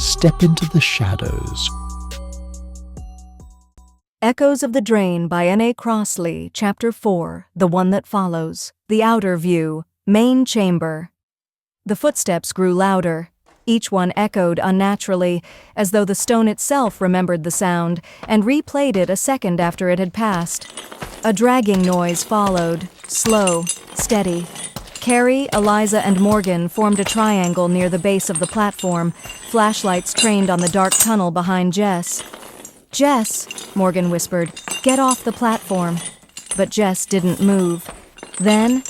step into the shadows. Echoes of the Drain by N.A. Crossley, Chapter 4, The One That Follows. The Outer View, Main Chamber. The footsteps grew louder. Each one echoed unnaturally, as though the stone itself remembered the sound and replayed it a second after it had passed. A dragging noise followed, slow, steady. Carrie, Eliza, and Morgan formed a triangle near the base of the platform, flashlights trained on the dark tunnel behind Jess. "Jess," Morgan whispered, "get off the platform." But Jess didn't move. Then,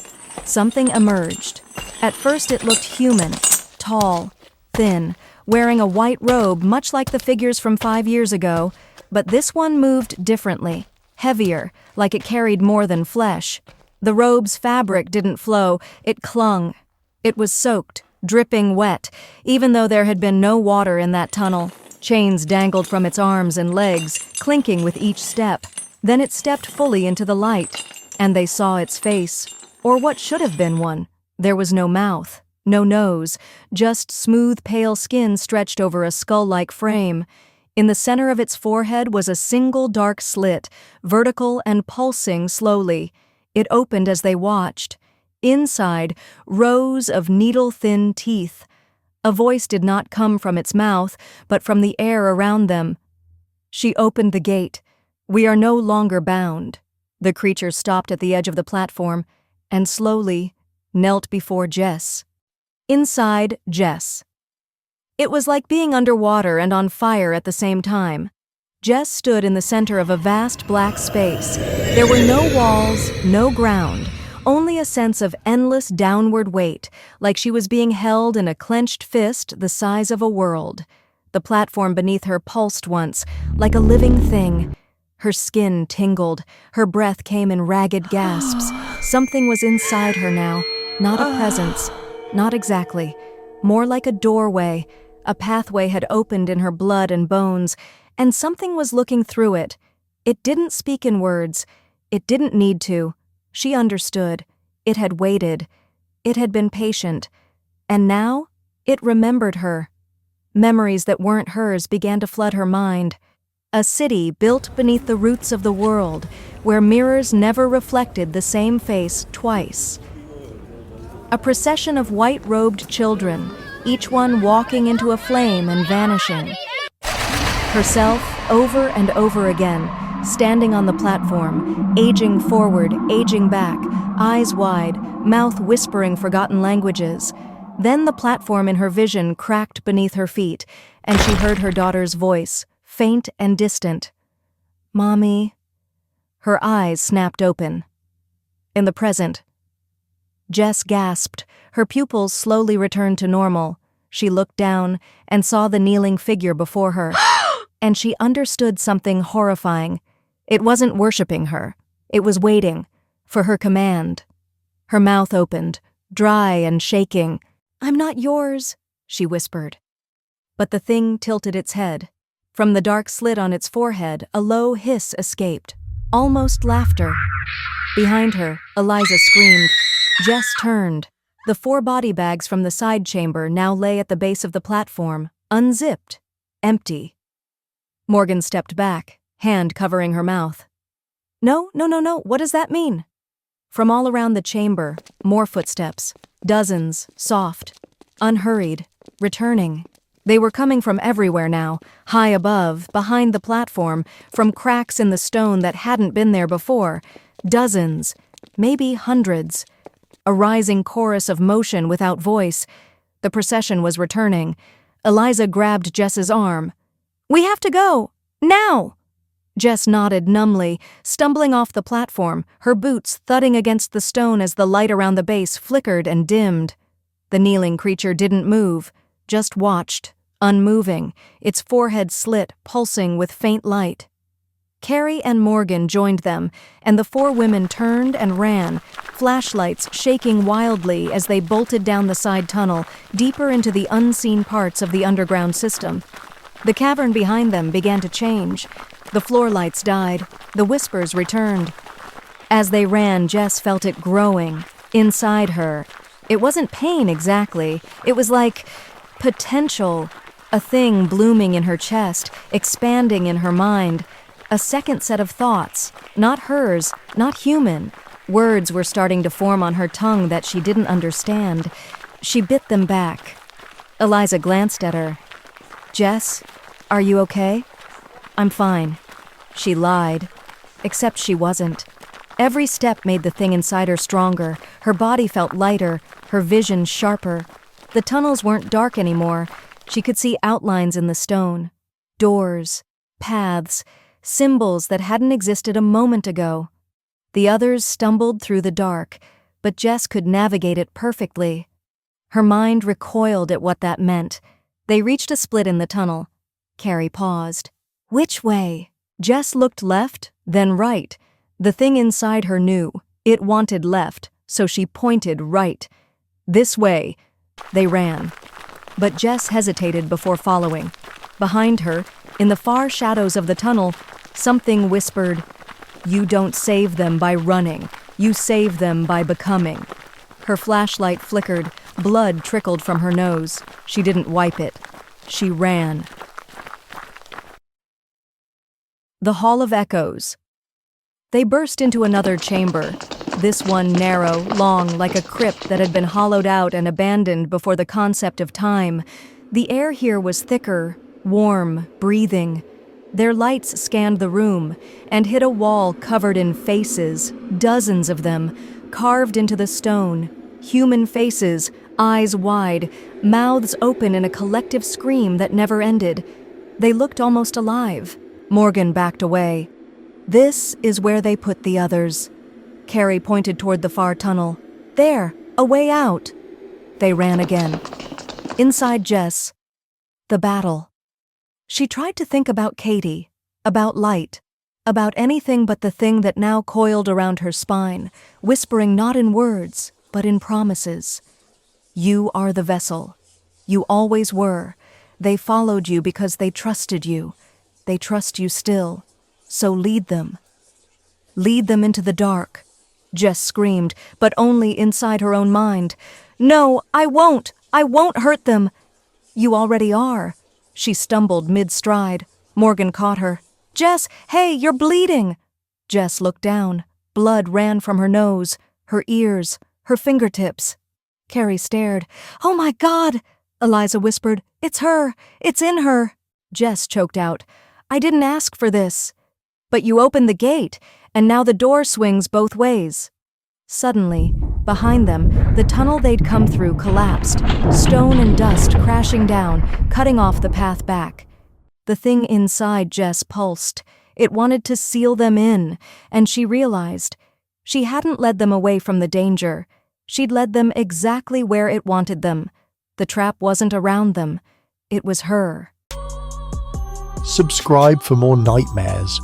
something emerged. At first it looked human, tall, thin, wearing a white robe much like the figures from 5 years ago, but this one moved differently, heavier, like it carried more than flesh. The robe's fabric didn't flow, it clung. It was soaked, dripping wet, even though there had been no water in that tunnel. Chains dangled from its arms and legs, clinking with each step. Then it stepped fully into the light, and they saw its face, or what should have been one. There was no mouth, no nose, just smooth pale skin stretched over a skull-like frame. In the center of its forehead was a single dark slit, vertical and pulsing slowly. It opened as they watched. Inside, rows of needle-thin teeth. A voice did not come from its mouth, but from the air around them. She opened the gate. "We are no longer bound." The creature stopped at the edge of the platform and slowly knelt before Jess. Inside, Jess. It was like being underwater and on fire at the same time. Jess stood in the center of a vast black space. There were no walls, no ground, only a sense of endless downward weight, like she was being held in a clenched fist the size of a world. The platform beneath her pulsed once, like a living thing. Her skin tingled, her breath came in ragged gasps. Something was inside her now, not a presence, not exactly. More like a doorway. A pathway had opened in her blood and bones, and something was looking through it. It didn't speak in words. It didn't need to. She understood. It had waited. It had been patient. And now, it remembered her. Memories that weren't hers began to flood her mind. A city built beneath the roots of the world, where mirrors never reflected the same face twice. A procession of white-robed children, each one walking into a flame and vanishing. Herself, over and over again, standing on the platform, aging forward, aging back, eyes wide, mouth whispering forgotten languages. Then the platform in her vision cracked beneath her feet, and she heard her daughter's voice, faint and distant. "Mommy." Her eyes snapped open. In the present. Jess gasped. Her pupils slowly returned to normal. She looked down and saw the kneeling figure before her. And she understood something horrifying. It wasn't worshiping her. It was waiting for her command. Her mouth opened, dry and shaking. "I'm not yours," she whispered. But the thing tilted its head. From the dark slit on its forehead, a low hiss escaped, almost laughter. Behind her, Eliza screamed. Jess turned. The 4 body bags from the side chamber now lay at the base of the platform, unzipped, empty. Morgan stepped back, hand covering her mouth. No, what does that mean?" From all around the chamber, more footsteps, dozens, soft, unhurried, returning. They were coming from everywhere now, high above, behind the platform, from cracks in the stone that hadn't been there before. Dozens, maybe hundreds. A rising chorus of motion without voice. The procession was returning. Eliza grabbed Jess's arm. "We have to go! Now!" Jess nodded numbly, stumbling off the platform, her boots thudding against the stone as the light around the base flickered and dimmed. The kneeling creature didn't move, just watched, unmoving, its forehead slit, pulsing with faint light. Carrie and Morgan joined them, and the 4 women turned and ran, flashlights shaking wildly as they bolted down the side tunnel, deeper into the unseen parts of the underground system. The cavern behind them began to change. The floor lights died. The whispers returned. As they ran, Jess felt it growing, inside her. It wasn't pain exactly. It was like potential, A thing blooming in her chest, expanding in her mind. A second set of thoughts, not hers, not human. Words were starting to form on her tongue that she didn't understand. She bit them back. Eliza glanced at her. "Jess, are you okay?" "I'm fine." She lied. Except she wasn't. Every step made the thing inside her stronger. Her body felt lighter, her vision sharper. The tunnels weren't dark anymore. She could see outlines in the stone. Doors, paths, symbols that hadn't existed a moment ago. The others stumbled through the dark, but Jess could navigate it perfectly. Her mind recoiled at what that meant. They reached a split in the tunnel. Carrie paused. Which way? Jess looked left, then right. The thing inside her knew. It wanted left, so she pointed right. This way. They ran. But Jess hesitated before following. Behind her, in the far shadows of the tunnel, something whispered, "You don't save them by running. You save them by becoming." Her flashlight flickered. Blood trickled from her nose. She didn't wipe it. She ran. The Hall of Echoes. They burst into another chamber. This one narrow, long, like a crypt that had been hollowed out and abandoned before the concept of time. The air here was thicker, warm, breathing. Their lights scanned the room and hit a wall covered in faces, dozens of them, carved into the stone. Human faces, eyes wide, mouths open in a collective scream that never ended. They looked almost alive. Morgan backed away. "This is where they put the others." Carrie pointed toward the far tunnel. "There, a way out." They ran again. Inside Jess, the battle. She tried to think about Katie, about light, about anything but the thing that now coiled around her spine, whispering not in words, but in promises. "You are the vessel. You always were. They followed you because they trusted you. They trust you still. So lead them. Lead them into the dark." Jess screamed, but only inside her own mind. "No, I won't! I won't hurt them!" "You already are." She stumbled mid-stride. Morgan caught her. "Jess, hey, you're bleeding!" Jess looked down. Blood ran from her nose, her ears, her fingertips. Carrie stared. "Oh my God!" Eliza whispered. "It's her! It's in her!" Jess choked out. "I didn't ask for this." "But you opened the gate, and now the door swings both ways." Suddenly, behind them, the tunnel they'd come through collapsed, stone and dust crashing down, cutting off the path back. The thing inside Jess pulsed. It wanted to seal them in, and she realized she hadn't led them away from the danger. She'd led them exactly where it wanted them. The trap wasn't around them. It was her. Subscribe for more nightmares.